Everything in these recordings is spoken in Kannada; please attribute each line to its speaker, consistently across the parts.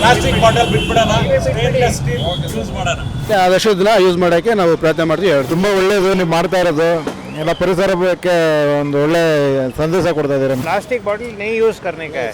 Speaker 1: ಪ್ಲಾಸ್ಟಿಕ್ ಬಾಟಲ್ ಬಿಟ್ಬಿಡೋಣ, ಸ್ಟೇನ್ಲೆಸ್ ಸ್ಟೀಲ್ ಯೂಸ್ ಮಾಡೋಣ.
Speaker 2: ಆದಷ್ಟು ದಿನ ಯೂಸ್ ಮಾಡೋಕ್ಕೆ ನಾವು ಪ್ರಯತ್ನ ಮಾಡ್ತೀವಿ. ತುಂಬ ಒಳ್ಳೆಯದು ನೀವು ಮಾಡ್ತಾ ಇರೋದು, ಎಲ್ಲ ಪರಿಸರಕ್ಕೆ ಒಂದು ಒಳ್ಳೆ ಸಂದೇಶ ಕೊಡ್ತಾ ಇದ್ದೀರಾ.
Speaker 3: प्लास्टिक बॉटल नहीं यूज़ करने का है.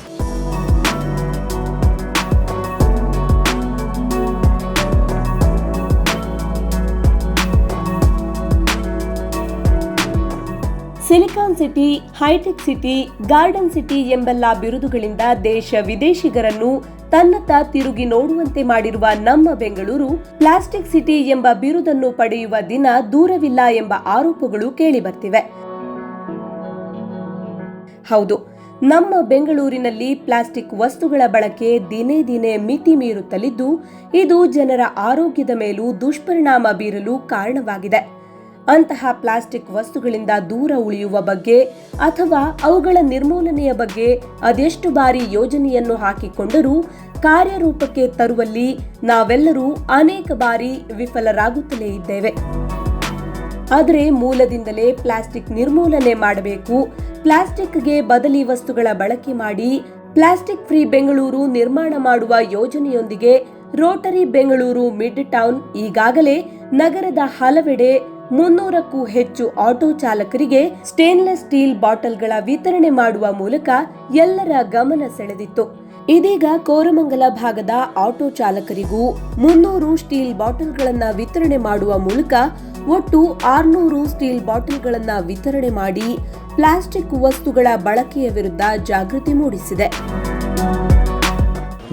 Speaker 4: Silicon city, hi tech city, garden city ಎಂಬೆಲ್ಲ ಬಿರುದುಗಳಿಂದ ದೇಶ ವಿದೇಶಿಗರನ್ನು ತನ್ನತ್ತ ತಿರುಗಿ ನೋಡುವಂತೆ ಮಾಡಿರುವ ನಮ್ಮ ಬೆಂಗಳೂರು ಪ್ಲಾಸ್ಟಿಕ್ ಸಿಟಿ ಎಂಬ ಬಿರುದನ್ನು ಪಡೆಯುವ ದಿನ ದೂರವಿಲ್ಲ ಎಂಬ ಆರೋಪಗಳು ಕೇಳಿಬರ್ತಿವೆ. ಹೌದು, ನಮ್ಮ ಬೆಂಗಳೂರಿನಲ್ಲಿ ಪ್ಲಾಸ್ಟಿಕ್ ವಸ್ತುಗಳ ಬಳಕೆ ದಿನೇ ದಿನೇ ಮಿತಿ ಮೀರುತ್ತಲಿದ್ದು, ಇದು ಜನರ ಆರೋಗ್ಯದ ಮೇಲೂ ದುಷ್ಪರಿಣಾಮ ಬೀರಲು ಕಾರಣವಾಗಿದೆ. ಅಂತಹ ಪ್ಲಾಸ್ಟಿಕ್ ವಸ್ತುಗಳಿಂದ ದೂರ ಉಳಿಯುವ ಬಗ್ಗೆ ಅಥವಾ ಅವುಗಳ ನಿರ್ಮೂಲನೆಯ ಬಗ್ಗೆ ಅದೆಷ್ಟು ಬಾರಿ ಯೋಜನೆಯನ್ನು ಹಾಕಿಕೊಂಡರೂ ಕಾರ್ಯರೂಪಕ್ಕೆ ತರುವಲ್ಲಿ ನಾವೆಲ್ಲರೂ ಅನೇಕ ಬಾರಿ ವಿಫಲರಾಗುತ್ತಲೇ ಇದ್ದೇವೆ. ಆದರೆ ಮೂಲದಿಂದಲೇ ಪ್ಲಾಸ್ಟಿಕ್ ನಿರ್ಮೂಲನೆ ಮಾಡಬೇಕು, ಪ್ಲಾಸ್ಟಿಕ್ಗೆ ಬದಲಿ ವಸ್ತುಗಳ ಬಳಕೆ ಮಾಡಿ ಪ್ಲಾಸ್ಟಿಕ್ ಫ್ರೀ ಬೆಂಗಳೂರು ನಿರ್ಮಾಣ ಮಾಡುವ ಯೋಜನೆಯೊಂದಿಗೆ ರೋಟರಿ ಬೆಂಗಳೂರು ಮಿಡ್ ಟೌನ್ ಈಗಾಗಲೇ ನಗರದ ಹಲವೆಡೆ 300ಕ್ಕೂ ಹೆಚ್ಚು ಆಟೋ ಚಾಲಕರಿಗೆ ಸ್ಟೇನ್ಲೆಸ್ ಸ್ಟೀಲ್ ಬಾಟಲ್ಗಳ ವಿತರಣೆ ಮಾಡುವ ಮೂಲಕ ಎಲ್ಲರ ಗಮನ ಸೆಳೆದಿತ್ತು. ಇದೀಗ ಕೋರಮಂಗಲ ಭಾಗದ ಆಟೋ ಚಾಲಕರಿಗೂ 300 ಸ್ಟೀಲ್ ಬಾಟಲ್ಗಳನ್ನು ವಿತರಣೆ ಮಾಡುವ ಮೂಲಕ ಒಟ್ಟು 600 ಸ್ಟೀಲ್ ಬಾಟಲ್ಗಳನ್ನು ವಿತರಣೆ ಮಾಡಿ ಪ್ಲಾಸ್ಟಿಕ್ ವಸ್ತುಗಳ ಬಳಕೆಯ ವಿರುದ್ಧ ಜಾಗೃತಿ ಮೂಡಿಸಿದೆ.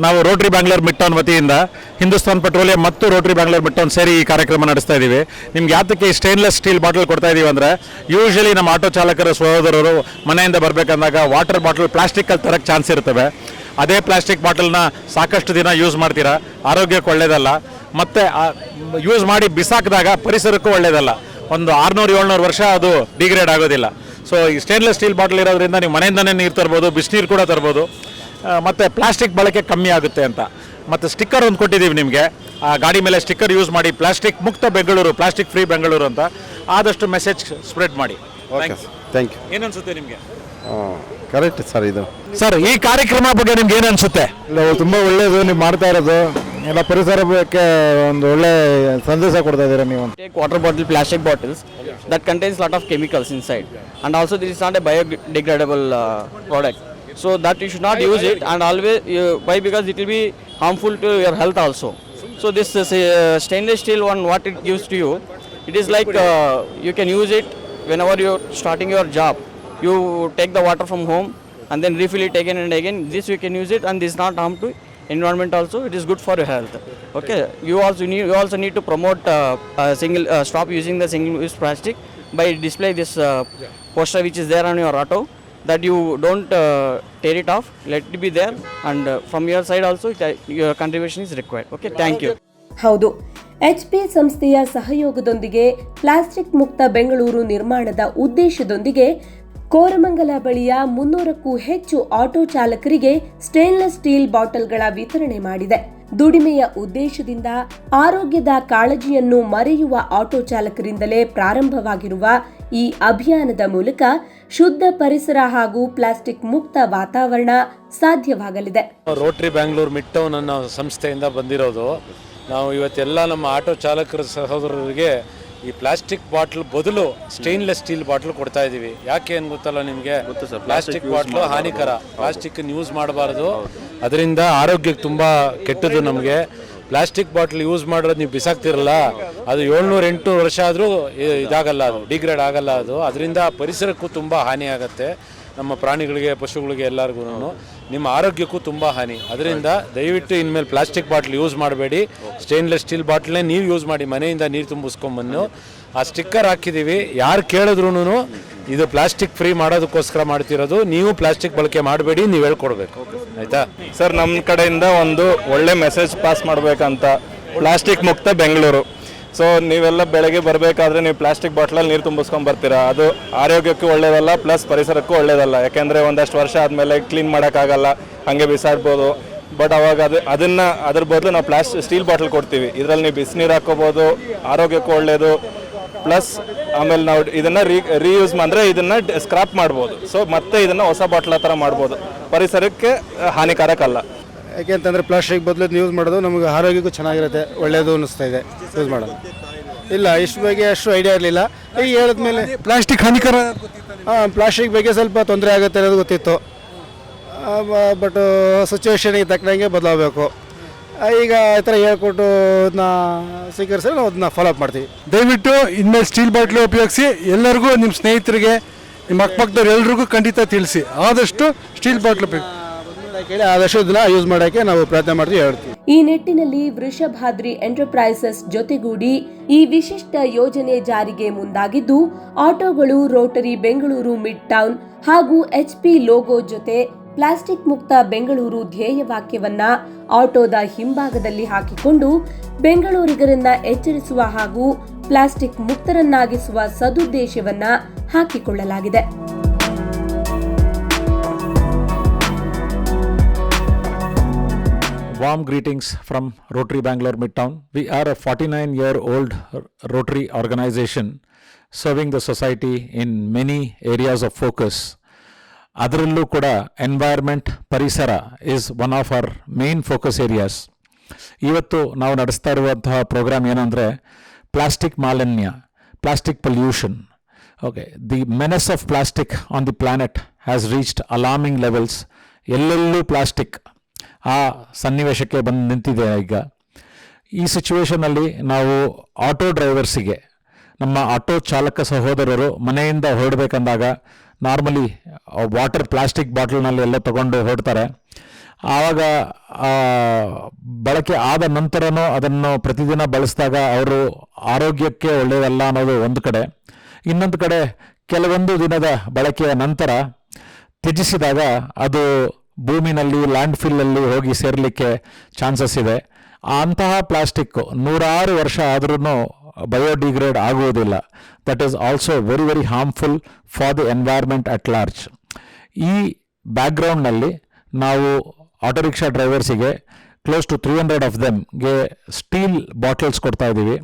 Speaker 1: ನಾವು ರೋಟರಿ ಬ್ಯಾಂಗ್ಳೂರ್ ಮಿಡ್ ಟೌನ್ ವತಿಯಿಂದ ಹಿಂದೂಸ್ತಾನ್ ಪೆಟ್ರೋಲಿಯಂ ಮತ್ತು ರೋಟರಿ ಬ್ಯಾಂಗ್ಳೂರ್ ಮಿಡ್ ಟೌನ್ ಸೇರಿ ಈ ಕಾರ್ಯಕ್ರಮ ನಡೆಸ್ತಾ ಇದ್ದೀವಿ. ನಿಮ್ಗೆ ಯಾತಕ್ಕೆ ಈ ಸ್ಟೇನ್ಲೆಸ್ ಸ್ಟೀಲ್ ಬಾಟಲ್ ಕೊಡ್ತಾ ಇದ್ದೀವಿ ಅಂದರೆ, ಯೂಶಲಿ ನಮ್ಮ ಆಟೋ ಚಾಲಕರ ಸಹೋದರರು ಮನೆಯಿಂದ ಬರಬೇಕಂದಾಗ ವಾಟರ್ ಬಾಟಲ್ ಪ್ಲಾಸ್ಟಿಕ್ಕಲ್ಲಿ ತರಕ್ಕೆ ಚಾನ್ಸ್ ಇರ್ತವೆ. ಅದೇ ಪ್ಲಾಸ್ಟಿಕ್ ಬಾಟಲ್ನ ಸಾಕಷ್ಟು ದಿನ ಯೂಸ್ ಮಾಡ್ತೀರಾ, ಆರೋಗ್ಯಕ್ಕೆ ಒಳ್ಳೆಯದಲ್ಲ. ಮತ್ತು ಯೂಸ್ ಮಾಡಿ ಬಿಸಾಕಿದಾಗ ಪರಿಸರಕ್ಕೂ ಒಳ್ಳೆಯದಲ್ಲ. ಒಂದು 600-700 ವರ್ಷ ಅದು ಡಿಗ್ರೇಡ್ ಆಗೋದಿಲ್ಲ. ಸೊ ಈ ಸ್ಟೇನ್ಲೆಸ್ ಸ್ಟೀಲ್ ಬಾಟಲ್ ಇರೋದ್ರಿಂದ ನೀವು ಮನೆಯಿಂದನೇ ನೀರು ತರ್ಬೋದು, ಬಿಸಿನೀರು ಕೂಡ ತರ್ಬೋದು, ಮತ್ತು ಪ್ಲಾಸ್ಟಿಕ್ ಬಳಕೆ ಕಮ್ಮಿ ಆಗುತ್ತೆ ಅಂತ. ಮತ್ತು ಸ್ಟಿಕ್ಕರ್ ಒಂದು ಕೊಟ್ಟಿದ್ದೀವಿ ನಿಮಗೆ, ಆ ಗಾಡಿ ಮೇಲೆ ಸ್ಟಿಕ್ಕರ್ ಯೂಸ್ ಮಾಡಿ, ಪ್ಲಾಸ್ಟಿಕ್ ಮುಕ್ತ ಬೆಂಗಳೂರು, ಪ್ಲಾಸ್ಟಿಕ್ ಫ್ರೀ ಬೆಂಗಳೂರು ಅಂತ ಆದಷ್ಟು ಮೆಸೇಜ್ ಸ್ಪ್ರೆಡ್ ಮಾಡಿ.
Speaker 2: Thank you.
Speaker 1: ಏನನ್ಸುತ್ತೆ ನಿಮಗೆ?
Speaker 2: Correct sir. ಇದು
Speaker 1: ಸರ್, ಈ ಕಾರ್ಯಕ್ರಮ ಬಗ್ಗೆ ನಿಮ್ಗೆ ಏನು ಅನ್ಸುತ್ತೆ?
Speaker 2: ಇಲ್ಲ, ತುಂಬ ಒಳ್ಳೆಯದು ನೀವು ಮಾಡ್ತಾ ಇರೋದು, ಎಲ್ಲ ಪರಿಸರಕ್ಕೆ ಒಂದು ಒಳ್ಳೆ ಸಂದೇಶ ಕೊಡ್ತಾ ಇದ್ದೀರಾ ನೀವು.
Speaker 5: Take water bottle, plastic bottles that contains lot of chemicals inside, and also this is not a biodegradable product. So that you should not use it, and always why, because it will be harmful to your health also. So this stainless steel one, what it gives to you, it is like you can use it whenever you're starting your job. You take the water from home and then refill it again and again. This you can use it, and this is not harm to environment also. It is good for your health. Okay, you also need to promote stop using the single use plastic by display this poster which is there on your auto, that you don't tear it off, let it be there, and from your side also your contribution is required. Okay, thank you.
Speaker 4: ಹೌದು, HP ಸಂಸ್ಥೆಯ ಸಹಯೋಗದೊಂದಿಗೆ ಪ್ಲಾಸ್ಟಿಕ್ ಮುಕ್ತ ಬೆಂಗಳೂರು ನಿರ್ಮಾಣದ ಉದ್ದೇಶದೊಂದಿಗೆ ಕೋರಮಂಗಲ ಬಳಿಯ 300ಕ್ಕೂ ಹೆಚ್ಚು ಆಟೋ ಚಾಲಕರಿಗೆ ಸ್ಟೇನ್ಲೆಸ್ ಸ್ಟೀಲ್ ಬಾಟಲ್ಗಳ ವಿತರಣೆ ಮಾಡಿದೆ. ದುಡಿಮೆಯ ಉದ್ದೇಶದಿಂದ ಆರೋಗ್ಯದ ಕಾಳಜಿಯನ್ನು ಮರೆಯುವ ಆಟೋ ಚಾಲಕರಿಂದಲೇ ಪ್ರಾರಂಭವಾಗಿರುವ ಈ ಅಭಿಯಾನದ ಮೂಲಕ ಶುದ್ಧ ಪರಿಸರ ಹಾಗೂ ಪ್ಲಾಸ್ಟಿಕ್ ಮುಕ್ತ ವಾತಾವರಣ ಸಾಧ್ಯವಾಗಲಿದೆ.
Speaker 6: ರೋಟರಿ ಬ್ಯಾಂಗ್ಳೂರ್ ಮಿಡ್ ಟೌನ್ ಅನ್ನೋ ಸಂಸ್ಥೆಯಿಂದ ಬಂದಿರೋದು. ನಾವು ಇವತ್ತೆಲ್ಲ ನಮ್ಮ ಆಟೋ ಚಾಲಕರ ಸಹೋದರರಿಗೆ ಈ ಪ್ಲಾಸ್ಟಿಕ್ ಬಾಟ್ಲ್ ಬದಲು ಸ್ಟೇನ್ಲೆಸ್ ಸ್ಟೀಲ್ ಬಾಟ್ಲ್ ಕೊಡ್ತಾ ಇದ್ದೀವಿ. ಯಾಕೆ ಏನು ಗೊತ್ತಲ್ಲ ನಿಮಗೆ? ಪ್ಲಾಸ್ಟಿಕ್ ಬಾಟ್ಲು ಹಾನಿಕರ, ಪ್ಲಾಸ್ಟಿಕ್ ಯೂಸ್ ಮಾಡಬಾರ್ದು, ಅದರಿಂದ ಆರೋಗ್ಯಕ್ಕೆ ತುಂಬ ಕೆಟ್ಟದ್ದು. ನಮಗೆ ಪ್ಲಾಸ್ಟಿಕ್ ಬಾಟ್ಲ್ ಯೂಸ್ ಮಾಡೋದು ನೀವು ಬಿಸಾಕ್ತಿರಲ್ಲ, ಅದು 700-800 ವರ್ಷ ಆದರೂ ಇದಾಗಲ್ಲ, ಅದು ಡಿಗ್ರೇಡ್ ಆಗಲ್ಲ. ಅದರಿಂದ ಪರಿಸರಕ್ಕೂ ತುಂಬ ಹಾನಿ ಆಗುತ್ತೆ, ನಮ್ಮ ಪ್ರಾಣಿಗಳಿಗೆ, ಪಶುಗಳಿಗೆ, ಎಲ್ಲರಿಗೂ, ನಿಮ್ಮ ಆರೋಗ್ಯಕ್ಕೂ ತುಂಬ ಹಾನಿ. ಅದರಿಂದ ದಯವಿಟ್ಟು ಇನ್ಮೇಲೆ ಪ್ಲಾಸ್ಟಿಕ್ ಬಾಟ್ಲ್ ಯೂಸ್ ಮಾಡಬೇಡಿ, ಸ್ಟೇನ್ಲೆಸ್ ಸ್ಟೀಲ್ ಬಾಟ್ಲೇ ನೀವು ಯೂಸ್ ಮಾಡಿ. ಮನೆಯಿಂದ ನೀರು ತುಂಬಿಸ್ಕೊಂಬಂದು ಆ ಸ್ಟಿಕ್ಕರ್ ಹಾಕಿದ್ದೀವಿ, ಯಾರು ಕೇಳಿದ್ರೂ ಇದು ಪ್ಲಾಸ್ಟಿಕ್ ಫ್ರೀ ಮಾಡೋದಕ್ಕೋಸ್ಕರ ಮಾಡ್ತಿರೋದು, ನೀವು ಪ್ಲಾಸ್ಟಿಕ್ ಬಳಕೆ ಮಾಡಬೇಡಿ, ನೀವು ಹೇಳ್ಕೊಡ್ಬೇಕು, ಆಯಿತಾ
Speaker 7: ಸರ್? ನಮ್ಮ ಕಡೆಯಿಂದ ಒಂದು ಒಳ್ಳೆ ಮೆಸೇಜ್ ಪಾಸ್ ಮಾಡಬೇಕಂತ, ಪ್ಲಾಸ್ಟಿಕ್ ಮುಕ್ತ ಬೆಂಗಳೂರು. ಸೊ ನೀವೆಲ್ಲ ಬೆಳಗ್ಗೆ ಬರಬೇಕಾದ್ರೆ ನೀವು ಪ್ಲಾಸ್ಟಿಕ್ ಬಾಟ್ಲಲ್ಲಿ ನೀರು ತುಂಬಿಸ್ಕೊಂಡು ಬರ್ತೀರಾ, ಅದು ಆರೋಗ್ಯಕ್ಕೂ ಒಳ್ಳೆಯದಲ್ಲ, ಪ್ಲಸ್ ಪರಿಸರಕ್ಕೂ ಒಳ್ಳೆಯದಲ್ಲ. ಯಾಕೆಂದರೆ ಒಂದಷ್ಟು ವರ್ಷ ಆದಮೇಲೆ ಕ್ಲೀನ್ ಮಾಡೋಕ್ಕಾಗಲ್ಲ, ಹಾಗೆ ಬಿಸಾಡ್ಬೋದು. ಬಟ್ ಅವಾಗ ಅದ್ರ ಬದಲು ನಾವು ಸ್ಟೀಲ್ ಬಾಟ್ಲ್ ಕೊಡ್ತೀವಿ. ಇದರಲ್ಲಿ ನೀವು ಬಿಸಿನೀರು ಹಾಕೋಬೋದು, ಆರೋಗ್ಯಕ್ಕೂ ಒಳ್ಳೆಯದು. ಪ್ಲಸ್ ಆಮೇಲೆ ನಾವು ಇದನ್ನು ರೀಯೂಸ್ ಅಂದರೆ ಇದನ್ನು ಸ್ಕ್ರಾಪ್ ಮಾಡ್ಬೋದು. ಸೊ ಮತ್ತೆ ಇದನ್ನು ಹೊಸ ಬಾಟ್ಲ ಥರ ಮಾಡ್ಬೋದು, ಪರಿಸರಕ್ಕೆ ಹಾನಿಕಾರಕ ಅಲ್ಲ.
Speaker 2: ಯಾಕೆಂತಂದರೆ ಪ್ಲಾಸ್ಟಿಕ್ ಬದಲು ಯೂಸ್ ಮಾಡೋದು ನಮಗೆ ಆರೋಗ್ಯಕ್ಕೂ ಚೆನ್ನಾಗಿರುತ್ತೆ, ಒಳ್ಳೆಯದು ಅನ್ನಿಸ್ತಾ ಇದೆ ಯೂಸ್ ಮಾಡೋದು. ಇಲ್ಲ ಇಷ್ಟು ಬಗ್ಗೆ ಅಷ್ಟು ಐಡಿಯಾ ಇರಲಿಲ್ಲ. ಈಗ ಹೇಳಿದ್ಮೇಲೆ
Speaker 8: ಪ್ಲಾಸ್ಟಿಕ್ ಹಾನಿಕರ
Speaker 2: ಪ್ಲಾಸ್ಟಿಕ್ ಬಗ್ಗೆ ಸ್ವಲ್ಪ ತೊಂದರೆ ಆಗುತ್ತೆ ಅನ್ನೋದು ಗೊತ್ತಿತ್ತು. ಬಟ್ ಸಿಚುವೇಶನಿಗೆ ತಕ್ಕಂಗೆ ಬದಲಾಗಬೇಕು. ಈಗ ಈ ಥರ ಹೇಳ್ಕೊಟ್ಟು ಅದನ್ನ ಸ್ವೀಕರಿಸಿ ನಾವು ಅದನ್ನ ಫಾಲೋ ಅಪ್ ಮಾಡ್ತೀವಿ.
Speaker 8: ದಯವಿಟ್ಟು ಇನ್ಮೇಲೆ ಸ್ಟೀಲ್ ಬಾಟ್ಲಿ ಉಪಯೋಗಿಸಿ. ಎಲ್ಲರಿಗೂ ನಿಮ್ಮ ಸ್ನೇಹಿತರಿಗೆ, ನಿಮ್ಮ ಅಕ್ಕಪಕ್ಕದವ್ರು ಎಲ್ರಿಗೂ ಖಂಡಿತ ತಿಳಿಸಿ, ಆದಷ್ಟು ಸ್ಟೀಲ್ ಬಾಟ್ಲು ಉಪಯೋಗ
Speaker 2: ಕೇಳಿ ಆದಷ್ಟು ಇದನ್ನ ಯೂಸ್ ಮಾಡೋಕ್ಕೆ ನಾವು ಪ್ರಯತ್ನ ಮಾಡ್ತೀವಿ, ಹೇಳ್ತೀವಿ.
Speaker 4: ಈ ನಿಟ್ಟಿನಲ್ಲಿ ವೃಷಭಾದ್ರಿ ಎಂಟರ್ಪ್ರೈಸಸ್ ಜೊತೆಗೂಡಿ ಈ ವಿಶಿಷ್ಟ ಯೋಜನೆ ಜಾರಿಗೆ ಮುಂದಾಗಿದ್ದು, ಆಟೋಗಳು ರೋಟರಿ ಬೆಂಗಳೂರು ಮಿಡ್ ಟೌನ್ ಹಾಗೂ HP ಲೋಗೋ ಜೊತೆ ಪ್ಲಾಸ್ಟಿಕ್ ಮುಕ್ತ ಬೆಂಗಳೂರು ಧ್ಯೇಯವಾಕ್ಯವನ್ನ ಆಟೋದ ಹಿಂಭಾಗದಲ್ಲಿ ಹಾಕಿಕೊಂಡು ಬೆಂಗಳೂರಿಗರನ್ನ ಎಚ್ಚರಿಸುವ ಹಾಗೂ ಪ್ಲಾಸ್ಟಿಕ್ ಮುಕ್ತರನ್ನಾಗಿಸುವ ಸದುದ್ದೇಶವನ್ನ ಹಾಕಿಕೊಳ್ಳಲಾಗಿದೆ.
Speaker 1: Warm greetings from Rotary Bangalore Midtown. We are a 49-year-old Rotary organization serving the society in many areas of focus. ಅದರಲ್ಲೂ ಕೂಡ ಎನ್ವೈರ್ಮೆಂಟ್, ಪರಿಸರ is one of our main focus areas. ಇವತ್ತು ನಾವು ನಡೆಸ್ತಾ ಇರುವಂತಹ ಪ್ರೋಗ್ರಾಮ್ ಏನಂದರೆ ಪ್ಲಾಸ್ಟಿಕ್ ಮಾಲಿನ್ಯ, plastic pollution. Okay, the menace of plastic on the planet has reached alarming levels. ಎಲ್ಲೆಲ್ಲೂ ಪ್ಲಾಸ್ಟಿಕ್ ಆ ಸನ್ನಿವೇಶಕ್ಕೆ ಬಂದು ನಿಂತಿದೆ. ಈಗ ಈ ಸಿಚುವೇಷನಲ್ಲಿ ನಾವು ಆಟೋ ಡ್ರೈವರ್ಸಿಗೆ, ನಮ್ಮ ಆಟೋ ಚಾಲಕ ಸಹೋದರರು ಮನೆಯಿಂದ ಹೊರಡಬೇಕಂದಾಗ ನಾರ್ಮಲಿ ವಾಟರ್ ಪ್ಲಾಸ್ಟಿಕ್ ಬಾಟಲ್ನಲ್ಲಿ ಎಲ್ಲ ತೊಗೊಂಡು ಹೊರಡ್ತಾರೆ. ಆವಾಗ ಬಳಕೆ ಆದ ನಂತರನೂ ಅದನ್ನು ಪ್ರತಿದಿನ ಬಳಸಿದಾಗ ಅವರು ಆರೋಗ್ಯಕ್ಕೆ ಒಳ್ಳೆಯದಲ್ಲ ಅನ್ನೋದು ಒಂದು ಕಡೆ. ಇನ್ನೊಂದು ಕಡೆ ಕೆಲವೊಂದು ದಿನದ ಬಳಕೆಯ ನಂತರ ತ್ಯಜಿಸಿದಾಗ ಅದು ಭೂಮಿನಲ್ಲಿ, ಲ್ಯಾಂಡ್ ಫಿಲ್ಲಲ್ಲಿ ಹೋಗಿ ಸೇರಲಿಕ್ಕೆ ಚಾನ್ಸಸ್ ಇದೆ. ಅಂತಹ ಪ್ಲಾಸ್ಟಿಕ್ 100 ವರ್ಷ ಆದ್ರೂ ಬಯೋಡಿಗ್ರೇಡ್ ಆಗುವುದಿಲ್ಲ. That is also very very harmful for the environment at large. ಈ ಬ್ಯಾಕ್ಗ್ರೌಂಡ್ನಲ್ಲಿ ನಾವು ಆಟೋ ರಿಕ್ಷಾ ಡ್ರೈವರ್ಸಿಗೆ ಕ್ಲೋಸ್ ಟು 300 ಆಫ್ ದೆಮ್ಗೆ ಸ್ಟೀಲ್ ಬಾಟಲ್ಸ್ ಕೊಡ್ತಾ ಇದ್ದೀವಿ.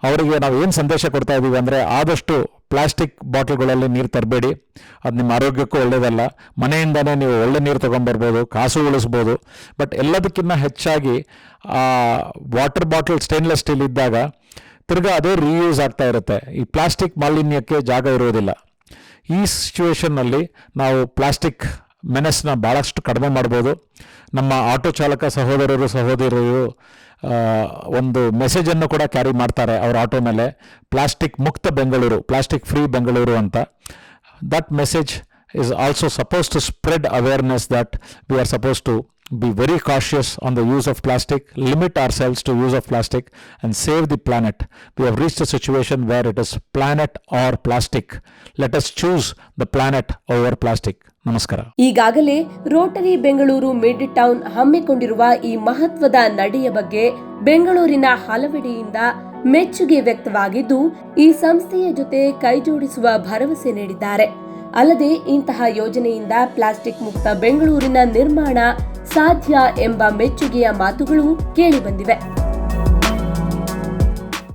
Speaker 1: ಅವರಿಗೆ ನಾವು ಏನು ಸಂದೇಶ ಕೊಡ್ತಾ ಇದ್ದೀವಿ ಅಂದರೆ, ಆದಷ್ಟು ಪ್ಲಾಸ್ಟಿಕ್ ಬಾಟಲ್ಗಳಲ್ಲಿ ನೀರು ತರಬೇಡಿ, ಅದು ನಿಮ್ಮ ಆರೋಗ್ಯಕ್ಕೂ ಒಳ್ಳೆಯದಲ್ಲ. ಮನೆಯಿಂದನೇ ನೀವು ಒಳ್ಳೆ ನೀರು ತೊಗೊಂಬರ್ಬೋದು, ಕಾಸು ಉಳಿಸ್ಬೋದು. ಬಟ್ ಎಲ್ಲದಕ್ಕಿಂತ ಹೆಚ್ಚಾಗಿ ವಾಟರ್ ಬಾಟಲ್ ಸ್ಟೇನ್ಲೆಸ್ ಸ್ಟೀಲ್ ಇದ್ದಾಗ ತಿರ್ಗಾ ಅದೇ ರೀಯೂಸ್ ಆಗ್ತಾ ಇರುತ್ತೆ. ಈ ಪ್ಲಾಸ್ಟಿಕ್ ಮಾಲಿನ್ಯಕ್ಕೆ ಜಾಗ ಇರುವುದಿಲ್ಲ. ಈ ಸಿಚುವೇಷನ್ನಲ್ಲಿ ನಾವು ಪ್ಲಾಸ್ಟಿಕ್ ಮೆನೆಸ್ನ ಭಾಳಷ್ಟು ಕಡಿಮೆ ಮಾಡ್ಬೋದು. ನಮ್ಮ ಆಟೋ ಚಾಲಕ ಸಹೋದರರು ಸಹೋದರಿಯರು ಒಂದು ಮೆಸೇಜನ್ನು ಕೂಡ ಕ್ಯಾರಿ ಮಾಡ್ತಾರೆ ಅವರ ಆಟೋ ಮೇಲೆ, ಪ್ಲಾಸ್ಟಿಕ್ ಮುಕ್ತ ಬೆಂಗಳೂರು, ಪ್ಲಾಸ್ಟಿಕ್ ಫ್ರೀ ಬೆಂಗಳೂರು ಅಂತ. That message is also supposed to spread awareness that we are supposed to be very cautious on the use of plastic, limit ourselves to use of plastic and save the planet. We have reached a situation where it is planet or plastic. Let us choose the planet over plastic. ನಮಸ್ಕಾರ.
Speaker 4: ಈಗಾಗಲೇ ರೋಟರಿ ಬೆಂಗಳೂರು ಮಿಡ್ ಟೌನ್ ಹಮ್ಮಿಕೊಂಡಿರುವ ಈ ಮಹತ್ವದ ನಡೆಯ ಬಗ್ಗೆ ಬೆಂಗಳೂರಿನ ಹಲವೆಡೆಯಿಂದ ಮೆಚ್ಚುಗೆ ವ್ಯಕ್ತವಾಗಿದ್ದು, ಈ ಸಂಸ್ಥೆಯ ಜೊತೆ ಕೈಜೋಡಿಸುವ ಭರವಸೆ ನೀಡಿದ್ದಾರೆ. ಅಲ್ಲದೆ ಇಂತಹ ಯೋಜನೆಯಿಂದ ಪ್ಲಾಸ್ಟಿಕ್ ಮುಕ್ತ ಬೆಂಗಳೂರಿನ ನಿರ್ಮಾಣ ಸಾಧ್ಯ ಎಂಬ ಮೆಚ್ಚುಗೆಯ ಮಾತುಗಳು ಕೇಳಿಬಂದಿವೆ.